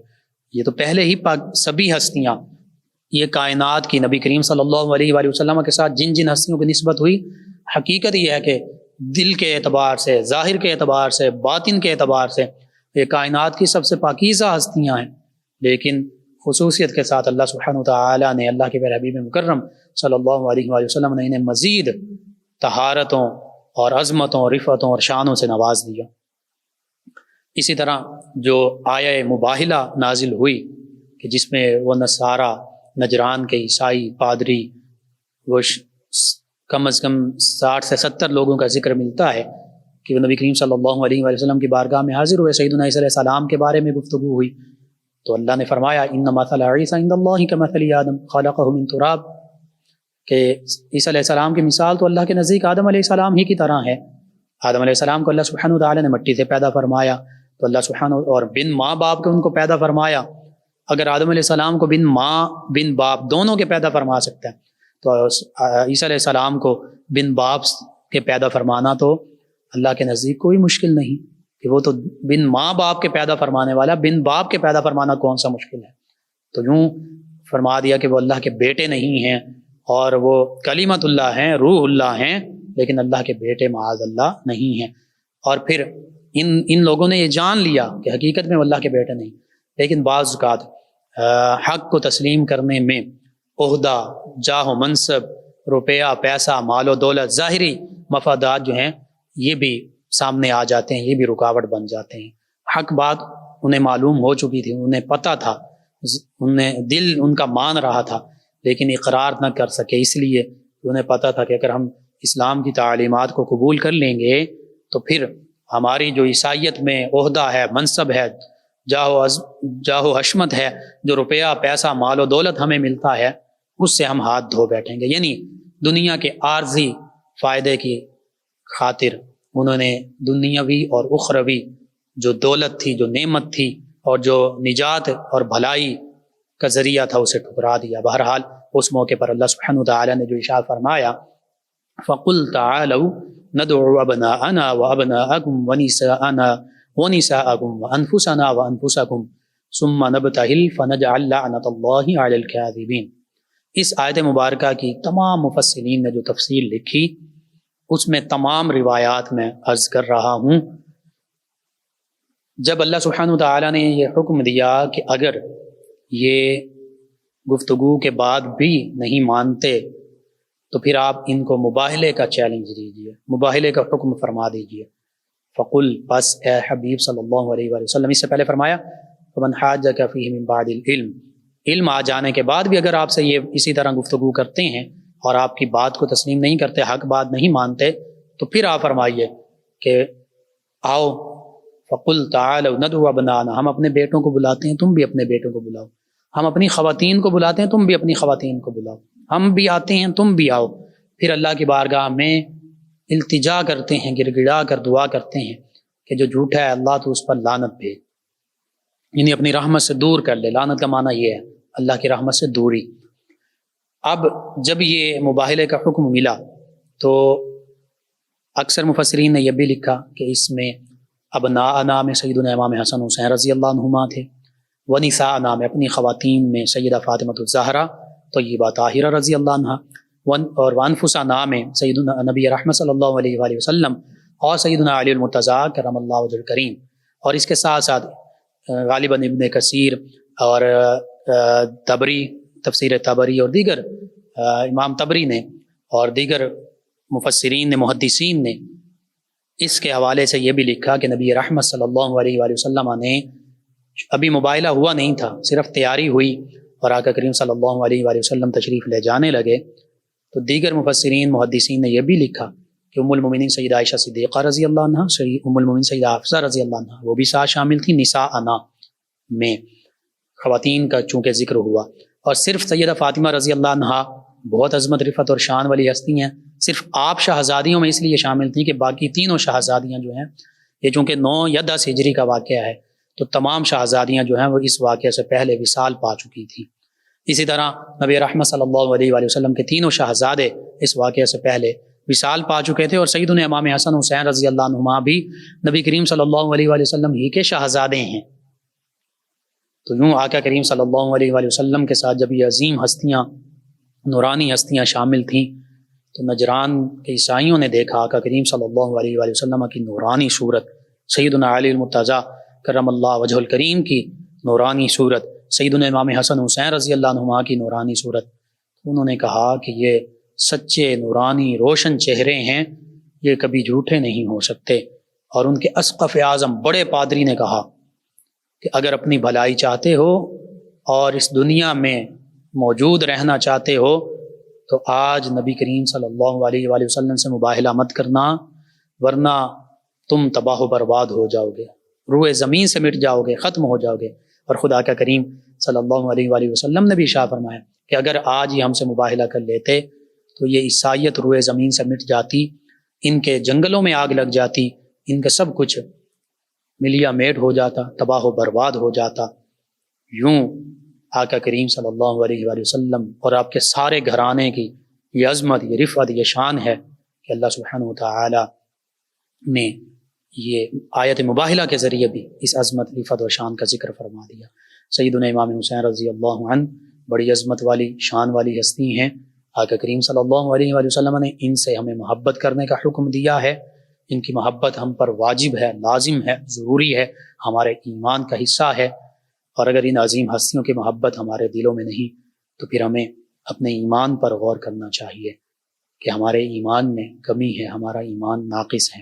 [SPEAKER 2] یہ تو پہلے ہی سبھی ہستیاں، یہ کائنات کی نبی کریم صلی اللہ علیہ وآلہ وسلم کے ساتھ جن جن ہستیوں کی نسبت ہوئی، حقیقت یہ ہے کہ دل کے اعتبار سے، ظاہر کے اعتبار سے، باطن کے اعتبار سے یہ کائنات کی سب سے پاکیزہ ہستیاں ہیں، لیکن خصوصیت کے ساتھ اللہ سبحانہ وتعالی نے، اللہ کے پیارے حبیب مکرم صلی اللہ علیہ وآلہ وسلم نے انہیں مزید طہارتوں اور عظمتوں، رفعتوں اور شانوں سے نواز دیا۔ اسی طرح جو آیہ مباہلہ نازل ہوئی کہ جس میں وہ نصارہ، نجران کے عیسائی پادری، وہ کم از کم 60 سے 70 لوگوں کا ذکر ملتا ہے کہ وہ نبی کریم صلی اللہ علیہ وآلہ وسلم کی بارگاہ میں حاضر ہوئے، سیدنا عیسیٰ علیہ السلام کے بارے میں گفتگو ہوئی، تو اللہ نے فرمایا ان مثل عیسیٰ عند اللہ کمثل آدم خلقہ من تراب، کہ عیسیٰ علیہ السلام کی مثال تو اللہ کے نزدیک آدم علیہ السلام ہی کی طرح ہے۔ آدم علیہ السلام کو اللہ سبحانہ وتعالی نے مٹی سے پیدا فرمایا، تو اللہ سبحانہ اور بن ماں باپ کے ان کو پیدا فرمایا۔ اگر آدم علیہ السلام کو بن ماں بن باپ دونوں کے پیدا فرما سکتا ہے، تو عیسیٰ علیہ السلام کو بن باپ کے پیدا فرمانا تو اللہ کے نزدیک کوئی مشکل نہیں، کہ وہ تو بن ماں باپ کے پیدا فرمانے والا، بن باپ کے پیدا فرمانا کون سا مشکل ہے۔ تو یوں فرما دیا کہ وہ اللہ کے بیٹے نہیں ہیں، اور وہ کلمت اللہ ہیں، روح اللہ ہیں، لیکن اللہ کے بیٹے معاذ اللہ نہیں ہیں۔ اور پھر ان لوگوں نے یہ جان لیا کہ حقیقت میں وہ اللہ کے بیٹے نہیں، لیکن بعض اوقات حق کو تسلیم کرنے میں عہدہ، جاہ و منصب، روپیہ، پیسہ، مال و دولت، ظاہری مفادات جو ہیں یہ بھی سامنے آ جاتے ہیں، یہ بھی رکاوٹ بن جاتے ہیں۔ حق بات انہیں معلوم ہو چکی تھی، انہیں پتہ تھا، انہیں دل ان کا مان رہا تھا، لیکن اقرار نہ کر سکے، اس لیے انہیں پتہ تھا کہ اگر ہم اسلام کی تعلیمات کو قبول کر لیں گے تو پھر ہماری جو عیسائیت میں عہدہ ہے، منصب ہے، جاہ و حشمت ہے، جو روپیہ، پیسہ، مال و دولت ہمیں ملتا ہے، اس سے ہم ہاتھ دھو بیٹھیں گے۔ یعنی دنیا کے عارضی فائدے کی خاطر انہوں نے دنیاوی اور اخروی جو دولت تھی، جو نعمت تھی، اور جو نجات اور بھلائی کا ذریعہ تھا اسے ٹھکرا دیا۔ بہرحال اس موقع پر اللہ سبحانہ وتعالی نے جو ارشاد فرمایا، فَقُلْ تَعَالَوْا نَدْعُ أَبْنَاءَنَا وَأَبْنَاءَكُمْ وَنِسَاءَنَا وَنِسَاءَكُمْ وَأَنفُسَنَا وَأَنفُسَكُمْ ثُمَّ نَبْتَهِلْ فَنَجْعَلْ لَعْنَةَ اللَّهِ عَلَى الْكَاذِبِينَ۔ اس آیت مبارکہ کی تمام مفسرین نے جو تفسیر لکھی، اس میں تمام روایات میں عرض کر رہا ہوں، جب اللہ سبحانہ وتعالی نے یہ حکم دیا کہ اگر یہ گفتگو کے بعد بھی نہیں مانتے تو پھر آپ ان کو مباہلے کا چیلنج دیجیے، مباہلے کا حکم فرما دیجیے۔ فقل، بس اے حبیب صلی اللہ علیہ وآلہ وسلم، اس سے پہلے فرمایا ومن حاجک فیہ من بعد العلم، علم آ جانے کے بعد بھی اگر آپ سے یہ اسی طرح گفتگو کرتے ہیں اور آپ کی بات کو تسلیم نہیں کرتے، حق بات نہیں مانتے، تو پھر آپ فرمائیے کہ آؤ فقل تعالوا ندعو ابناءنا، ہم اپنے بیٹوں کو بلاتے ہیں، تم بھی اپنے بیٹوں کو بلاؤ، ہم اپنی خواتین کو بلاتے ہیں، تم بھی اپنی خواتین کو بلاؤ، ہم بھی آتے ہیں، تم بھی آؤ۔ پھر اللہ کی بارگاہ میں التجا کرتے ہیں، گڑ گڑا کر دعا کرتے ہیں کہ جو جھوٹا ہے اللہ تو اس پر لعنت بھیج، یعنی اپنی رحمت سے دور کر لے۔ لعنت کا معنی یہ ہے اللہ کی رحمت سے دوری۔ اب جب یہ مباہلے کا حکم ملا تو اکثر مفسرین نے یہ بھی لکھا کہ اس میں ابناءنا میں سیدنا امام حسن حسین رضی اللہ عنہما تھے، ونساءنا میں اپنی خواتین میں سیدہ فاطمہ الزہرا طیبہ طاہرہ رضی اللہ عنہا، اور وانفسنا میں سیدنا نبی رحمت صلی اللہ علیہ وآلہ وسلم اور سیدنا علی المرتضیٰ کرم اللہ وجہ الکریم۔ اور اس کے ساتھ ساتھ غالباً ابن کثیر اور تبری، تفسیر تبری اور دیگر امام تبری نے اور دیگر مفسرین نے، محدثین نے اس کے حوالے سے یہ بھی لکھا کہ نبی رحمت صلی اللہ علیہ وآلہ وسلم نے ابھی مباہلہ ہوا نہیں تھا، صرف تیاری ہوئی اور آقا کریم صلی اللہ علیہ وآلہ وسلم تشریف لے جانے لگے تو دیگر مفسرین محدثین نے یہ بھی لکھا کہ ام المومنین سیدہ عائشہ صدیقہ رضی اللہ عنہ، ام المومنین سیدہ حفصہ رضی اللہ عنہ وہ بھی ساتھ شامل تھی نساءنا میں، خواتین کا چونکہ ذکر ہوا۔ اور صرف سیدہ فاطمہ رضی اللہ عنہ بہت عظمت رفت اور شان والی ہستی ہیں، صرف آپ شہزادیوں میں اس لیے شامل تھیں کہ باقی تینوں شہزادیاں جو ہیں، یہ چونکہ 9 یا 10 ہجری کا واقعہ ہے تو تمام شہزادیاں جو ہیں وہ اس واقعے سے پہلے وصال پا چکی تھیں۔ اسی طرح نبی رحمت صلی اللہ علیہ وآلہ وسلم کے تینوں شہزادے اس واقعے سے پہلے وصال پا چکے تھے، اور سیدنا امام حسن حسین رضی اللہ عنہما بھی نبی کریم صلی اللہ علیہ وآلہ وسلم ہی کے شہزادے ہیں۔ تو یوں آقا کریم صلی اللہ علیہ وآلہ وسلم کے ساتھ جب یہ عظیم ہستیاں، نورانی ہستیاں شامل تھیں تو نجران کے عیسائیوں نے دیکھا آقا کریم صلی اللہ علیہ وآلہ وسلم کی نورانی صورت، سیدنا علی المرتضیٰ کرم اللہ وجہ الکریم کی نورانی صورت، سیدنا امام حسن حسین رضی اللہ عنہما کی نورانی صورت۔ انہوں نے کہا کہ یہ سچے نورانی روشن چہرے ہیں، یہ کبھی جھوٹے نہیں ہو سکتے۔ اور ان کے اسقف اعظم بڑے پادری نے کہا کہ اگر اپنی بھلائی چاہتے ہو اور اس دنیا میں موجود رہنا چاہتے ہو تو آج نبی کریم صلی اللہ علیہ وآلہ وسلم سے مباہلہ مت کرنا، ورنہ تم تباہ و برباد ہو جاؤ گے، روئے زمین سے مٹ جاؤ گے، ختم ہو جاؤ گے۔ اور خدا کا کریم صلی اللہ علیہ وآلہ وسلم نے بھی ارشاد فرمایا کہ اگر آج یہ ہم سے مباہلہ کر لیتے تو یہ عیسائیت روئے زمین سے مٹ جاتی، ان کے جنگلوں میں آگ لگ جاتی، ان کا سب کچھ ملیا میٹ ہو جاتا، تباہ و برباد ہو جاتا۔ یوں آقا کریم صلی اللہ علیہ وآلہ وسلم اور آپ کے سارے گھرانے کی یہ عظمت، یہ رفعت، یہ شان ہے کہ اللہ سبحانہ وتعالی نے یہ آیت مباہلہ کے ذریعے بھی اس عظمت، رفعت اور شان کا ذکر فرما دیا۔ سیدنا امام حسین رضی اللہ عنہ بڑی عظمت والی، شان والی ہستی ہیں۔ آقا کریم صلی اللہ علیہ وآلہ وسلم نے ان سے ہمیں محبت کرنے کا حکم دیا ہے، ان کی محبت ہم پر واجب ہے، لازم ہے، ضروری ہے، ہمارے ایمان کا حصہ ہے۔ اور اگر ان عظیم ہستیوں کی محبت ہمارے دلوں میں نہیں تو پھر ہمیں اپنے ایمان پر غور کرنا چاہیے کہ ہمارے ایمان میں کمی ہے، ہمارا ایمان ناقص ہے۔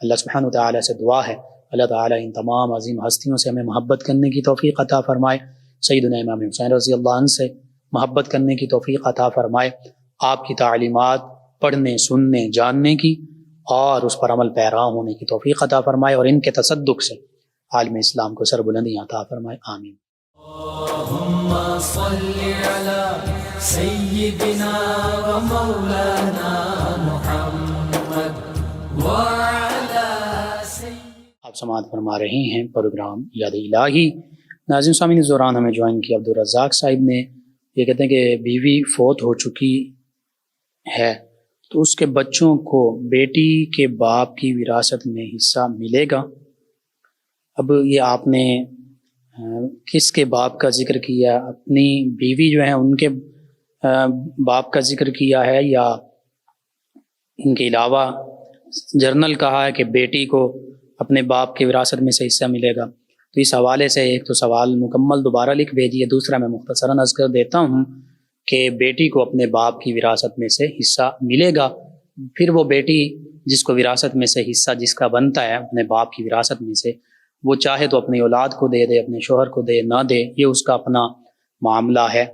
[SPEAKER 2] اللہ سبحانہ وتعالی سے دعا ہے اللہ تعالیٰ ان تمام عظیم ہستیوں سے ہمیں محبت کرنے کی توفیق عطا فرمائے، سیدنا امام حسین رضی اللہ عنہ سے محبت کرنے کی توفیق عطا فرمائے، آپ کی تعلیمات پڑھنے، سننے، جاننے کی اور اس پر عمل پیرا ہونے کی توفیق عطا فرمائے، اور ان کے تصدق سے عالم اسلام کو سربلندی عطا فرمائے، آمین۔
[SPEAKER 1] اللہم صل علی سیدنا و مولانا محمد وعلی
[SPEAKER 2] آپ سماعت فرما رہے ہیں پروگرام یاد الہی۔ ناظرین سامعین، اس دوران ہمیں جوائن کیا عبدالرزاق صاحب نے، یہ کہتے ہیں کہ بیوی فوت ہو چکی ہے تو اس کے بچوں کو بیٹی کے باپ کی وراثت میں حصہ ملے گا۔ اب یہ آپ نے کس کے باپ کا ذکر کیا؟ اپنی بیوی جو ہیں ان کے باپ کا ذکر کیا ہے، یا ان کے علاوہ جرنل کہا ہے کہ بیٹی کو اپنے باپ کی وراثت میں سے حصہ ملے گا؟ تو اس حوالے سے ایک تو سوال مکمل دوبارہ لکھ بھیجیے، دوسرا میں مختصراً عرض کر دیتا ہوں کہ بیٹی کو اپنے باپ کی وراثت میں سے حصہ ملے گا، پھر وہ بیٹی جس کو وراثت میں سے حصہ جس کا بنتا ہے اپنے باپ کی وراثت میں سے، وہ چاہے تو اپنی اولاد کو دے دے، اپنے شوہر کو دے، نہ دے، یہ اس کا اپنا معاملہ ہے،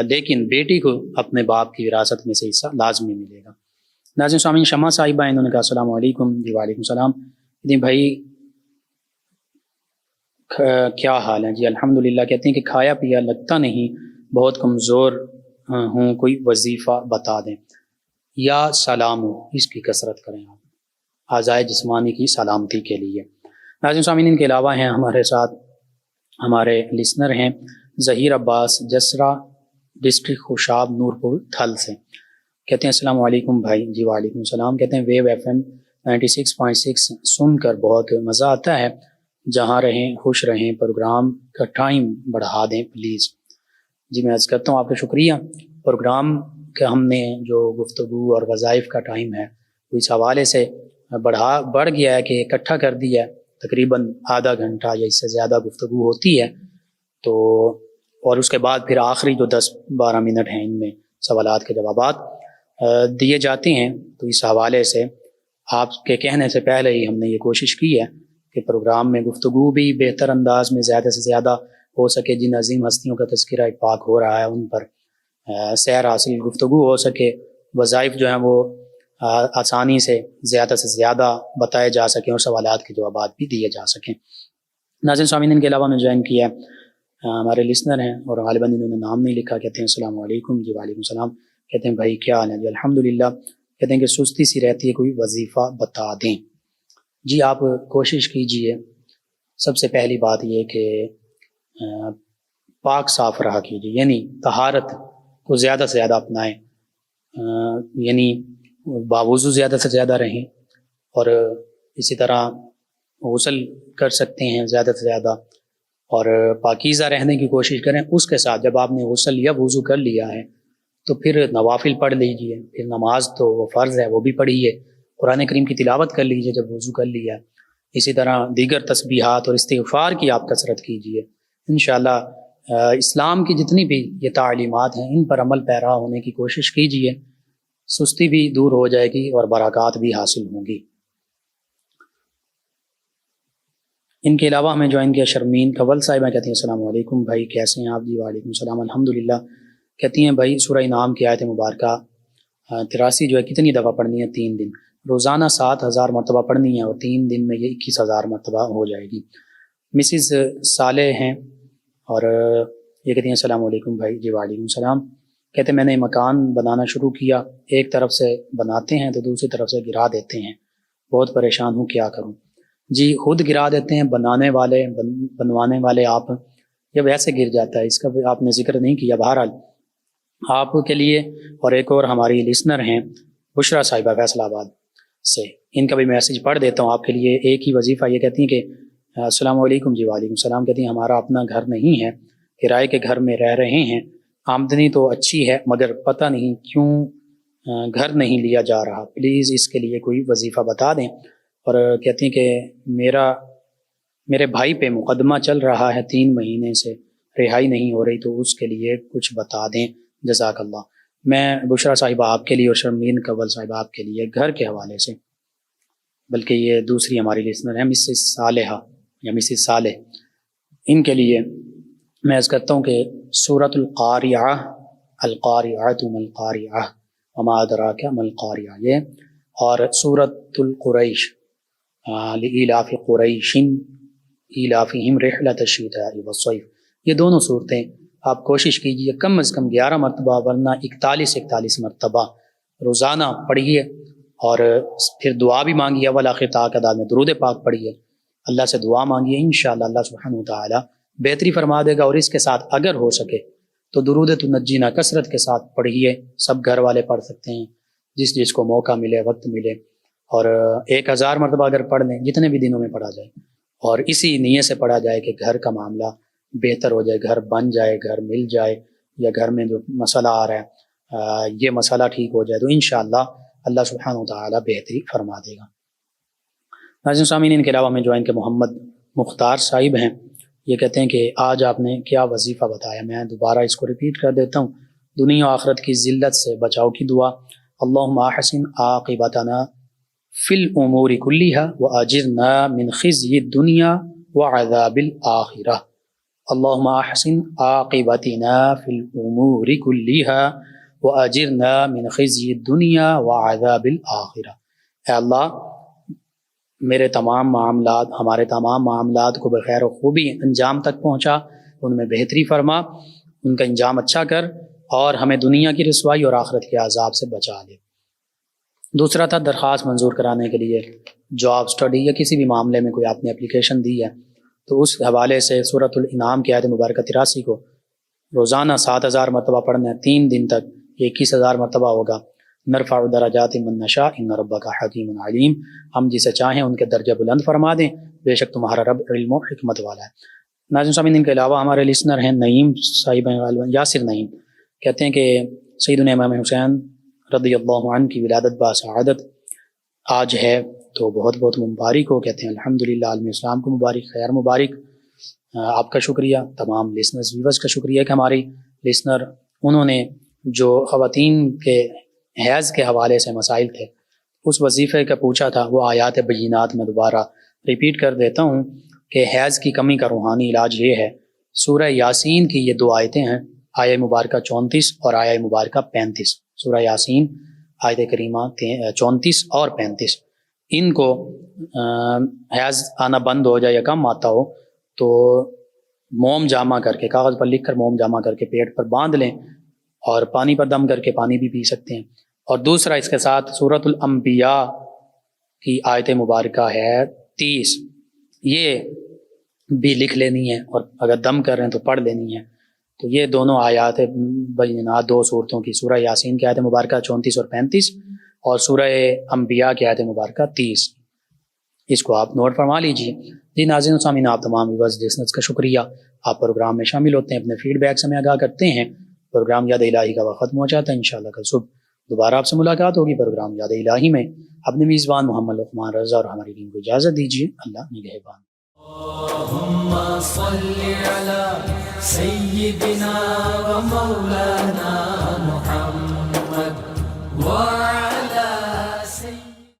[SPEAKER 2] لیکن بیٹی کو اپنے باپ کی وراثت میں سے حصہ لازمی ملے گا۔ ناظرین سامعین، شمع صاحبہ انہوں نے کہا السلام علیکم۔ جی وعلیکم السلام۔ جی بھائی کیا حال ہے؟ جی الحمدللہ۔ کہتے ہیں کہ کھایا پیا لگتا نہیں، بہت کمزور ہوں، کوئی وظیفہ بتا دیں یا سلام ہو، اس کی کثرت کریں آپ اعضائے جسمانی کی سلامتی کے لیے۔ ناظرین سامعین، ان کے علاوہ ہیں ہمارے ساتھ ہمارے لسنر ہیں ظہیر عباس، جسرا ڈسٹرکٹ خوشاب نورپور تھل سے۔ کہتے ہیں السلام علیکم بھائی۔ جی وعلیکم السلام۔ کہتے ہیں ویو ایف ایم 96.6 سن کر بہت مزہ آتا ہے، جہاں رہیں خوش رہیں، پروگرام کا ٹائم بڑھا دیں پلیز۔ جی میں عرض کرتا ہوں آپ کا شکریہ۔ پروگرام کا ہم نے جو گفتگو اور وظائف کا ٹائم ہے وہ اس حوالے سے بڑھ گیا ہے کہ اکٹھا کر دیا ہے، تقریباً آدھا گھنٹہ یا اس سے زیادہ گفتگو ہوتی ہے، تو اور اس کے بعد پھر آخری جو 10-12 منٹ ہیں ان میں سوالات کے جوابات دیے جاتے ہیں۔ تو اس حوالے سے آپ کے کہنے سے پہلے ہی ہم نے یہ کوشش کی ہے کہ پروگرام میں گفتگو بھی بہتر انداز میں زیادہ سے زیادہ ہو سکے، جن عظیم ہستیوں کا تذکرہ پاک ہو رہا ہے ان پر سیر حاصل گفتگو ہو سکے، وظائف جو ہیں وہ آسانی سے زیادہ بتائے جا سکیں اور سوالات کے جوابات بھی دیے جا سکیں۔ ناظرین سامعین، ان کے علاوہ میں جوائن کیا ہے ہمارے لسنر ہیں اور غالباً انہوں نے نام نہیں لکھا۔ کہتے ہیں السلام علیکم۔ جی وعلیکم السلام۔ کہتے ہیں بھائی کیا حال ہے؟ جی الحمدللہ۔ کہتے ہیں کہ سستی سی رہتی ہے، کوئی وظیفہ بتا دیں۔ جی آپ کوشش کیجئے، سب سے پہلی بات یہ کہ پاک صاف رہا کیجیے، یعنی طہارت کو زیادہ سے زیادہ اپنائیں، یعنی باوضو زیادہ سے زیادہ رہیں، اور اسی طرح غسل کر سکتے ہیں زیادہ سے زیادہ، اور پاکیزہ رہنے کی کوشش کریں۔ اس کے ساتھ جب آپ نے غسل یا وضو کر لیا ہے تو پھر نوافل پڑھ لیجئے، پھر نماز تو وہ فرض ہے وہ بھی پڑھیے، قرآن کریم کی تلاوت کر لیجئے جب وضو کر لیا۔ اسی طرح دیگر تسبیحات اور استغفار کی آپ کثرت کیجئے۔ انشاءاللہ اسلام کی جتنی بھی یہ تعلیمات ہیں ان پر عمل پیرا ہونے کی کوشش کیجئے، سستی بھی دور ہو جائے گی اور برکات بھی حاصل ہوں گی۔ ان کے علاوہ ہمیں جوائن کیا شرمین کول صاحبہ، کہتی ہیں السلام علیکم بھائی، کیسے ہیں آپ؟ جی وعلیکم السلام الحمدللہ۔ کہتی ہیں بھائی سورہ انعام کی آیت مبارکہ 83 جو ہے کتنی دفعہ پڑھنی ہے؟ 3 دن، روزانہ 7000 مرتبہ پڑھنی ہے، اور 3 دن میں یہ 21000 مرتبہ ہو جائے گی۔ مسز صالح ہیں اور یہ کہتی ہیں السلام علیکم بھائی۔ جی وعلیکم السلام۔ کہتے ہیں میں نے مکان بنانا شروع کیا، ایک طرف سے بناتے ہیں تو دوسری طرف سے گرا دیتے ہیں، بہت پریشان ہوں، کیا کروں؟ جی خود گرا دیتے ہیں، بنوانے والے آپ، جب ایسے گر جاتا ہے، اس کا بھی آپ نے ذکر نہیں کیا۔ بہرحال آپ کے لیے، اور ایک اور ہماری لسنر ہیں بشرا صاحبہ فیصل آباد سے، ان کا بھی میسج پڑھ دیتا ہوں آپ کے لیے۔ ایک ہی وظیفہ یہ کہتی ہیں کہ السلام علیکم۔ جی وعلیکم السلام۔ کہتی ہیں ہمارا اپنا گھر نہیں ہے، کرائے کے گھر میں رہ رہے ہیں، آمدنی تو اچھی ہے مگر پتہ نہیں کیوں گھر نہیں لیا جا رہا، پلیز اس کے لیے کوئی وظیفہ بتا دیں۔ اور کہتی ہیں کہ میرے بھائی پہ مقدمہ چل رہا ہے 3 مہینے سے، رہائی نہیں ہو رہی، تو اس کے لیے کچھ بتا دیں، جزاک اللہ۔ میں بشرا صاحبہ آپ کے لیے اور شرمین کول صاحبہ آپ کے لیے گھر کے حوالے سے، بلکہ یہ دوسری ہماری لسنر ہیں مسز صالحہ یا مسز صالح، ان کے لیے میں عرض کرتا ہوں کہ سورۃ القاریعہ، القاریعۃ ما القاریعہ وما ادراک ما القاریعہ، یہ، اور سورۃ القریش، لإیلاف قریش ایلافہم رحلۃ الشتاء والصیف، یہ دونوں صورتیں آپ کوشش کیجئے کم از کم 11 مرتبہ، ورنہ 41 مرتبہ روزانہ پڑھیے، اور پھر دعا بھی مانگیے، اول آخر تا تعداد میں درود پاک پڑھیے، اللہ سے دعا مانگیے، انشاءاللہ اللہ سبحانہ وتعالی بہتری فرما دے گا۔ اور اس کے ساتھ اگر ہو سکے تو درود تنجینا کثرت کے ساتھ پڑھیے، سب گھر والے پڑھ سکتے ہیں، جس کو موقع ملے، وقت ملے، اور 1000 مرتبہ اگر پڑھ لیں، جتنے بھی دنوں میں پڑھا جائے، اور اسی نیت سے پڑھا جائے کہ گھر کا معاملہ بہتر ہو جائے، گھر بن جائے، گھر مل جائے، یا گھر میں جو مسئلہ آ رہا ہے یہ مسئلہ ٹھیک ہو جائے، تو انشاءاللہ اللہ سبحانہ وتعالی بہتری فرما دے گا۔ ناظرین سامعین، ان کے علاوہ ہمیں جوائن کے محمد مختار صاحب ہیں، یہ کہتے ہیں کہ آج آپ نے کیا وظیفہ بتایا؟ میں دوبارہ اس کو ریپیٹ کر دیتا ہوں۔ دنیا و آخرت کی ذلت سے بچاؤ کی دعا، اللہم احسن عاقبتنا فی الامور کلیہا واجرنا من خزی الدنیا وعذاب الآخرة اللهم احسن عاقبتنا في الامور كلها واجرنا من خزي الدنيا وعذاب الآخرة۔ اے اللہ میرے تمام معاملات، ہمارے تمام معاملات کو بخیر و خوبی انجام تک پہنچا، ان میں بہتری فرما، ان کا انجام اچھا کر، اور ہمیں دنیا کی رسوائی اور آخرت کے عذاب سے بچا لے۔ دوسرا تھا درخواست منظور کرانے کے لیے، جاب، اسٹڈی یا کسی بھی معاملے میں کوئی آپ نے اپلیکیشن دی ہے تو اس حوالے سے سورۃ الانعام کی آیت مبارکہ 83 کو روزانہ 7000 مرتبہ پڑھنا ہے، 3 دن تک 21000 مرتبہ ہوگا۔ نرفع درجات من نشاء ان ربک حکیم علیم، ہم جسے چاہیں ان کے درجہ بلند فرما دیں، بے شک تمہارا رب علم و حکمت والا ہے۔ ناظرین سامعین، ان کے علاوہ ہمارے لسنر ہیں نعیم صاحب یاسر نعیم، کہتے ہیں کہ سیدنا امام حسین رضی اللہ عنہ کی ولادت باسعادت آج ہے، تو بہت بہت مبارک ہو۔ کہتے ہیں الحمدللہ، عالم اسلام کو مبارک، خیر مبارک۔ آپ کا شکریہ، تمام لسنرز ویورز کا شکریہ کہ ہماری لسنر انہوں نے جو خواتین کے حیض کے حوالے سے مسائل تھے اس وظیفے کا پوچھا تھا، وہ آیات بینات میں دوبارہ ریپیٹ کر دیتا ہوں کہ حیض کی کمی کا روحانی علاج یہ ہے۔ سورہ یاسین کی یہ 2 آیتیں ہیں، آیہ مبارکہ 34 اور آیہ مبارکہ 35۔ سورہ یاسین آیت کریمہ 34 اور 35، ان کو حیض آنا بند ہو جائے یا کم آتا ہو تو موم جامع کر کے، کاغذ پر لکھ کر موم جامع کر کے پیٹ پر باندھ لیں، اور پانی پر دم کر کے پانی بھی پی سکتے ہیں۔ اور دوسرا اس کے ساتھ سورۃ الانبیاء کی آیت مبارکہ ہے 30، یہ بھی لکھ لینی ہے، اور اگر دم کر رہے ہیں تو پڑھ لینی ہے۔ تو یہ دونوں آیات بینات 2 صورتوں کی، سورہ یاسین کی آیت مبارکہ 34 اور 35 اور سورہ انبیاء کی آیت مبارکہ 30، اس کو آپ نوٹ فرما لیجیے۔ جی ناظرین و سامعین، آپ تمام ویورز لسنرز کا شکریہ، آپ پروگرام میں شامل ہوتے ہیں، اپنے فیڈ بیک سے ہمیں آگاہ کرتے ہیں۔ پروگرام یاد الہی کا وقت ختم ہو جاتا ہے، انشاءاللہ کل صبح دوبارہ آپ سے ملاقات ہوگی پروگرام یاد الہی میں۔ اپنے میزبان محمد لقمان رضا اور ہماری ٹیم کو اجازت دیجیے، اللہ نگہبان۔
[SPEAKER 1] اللهم صل على سيدنا ومولانا محمد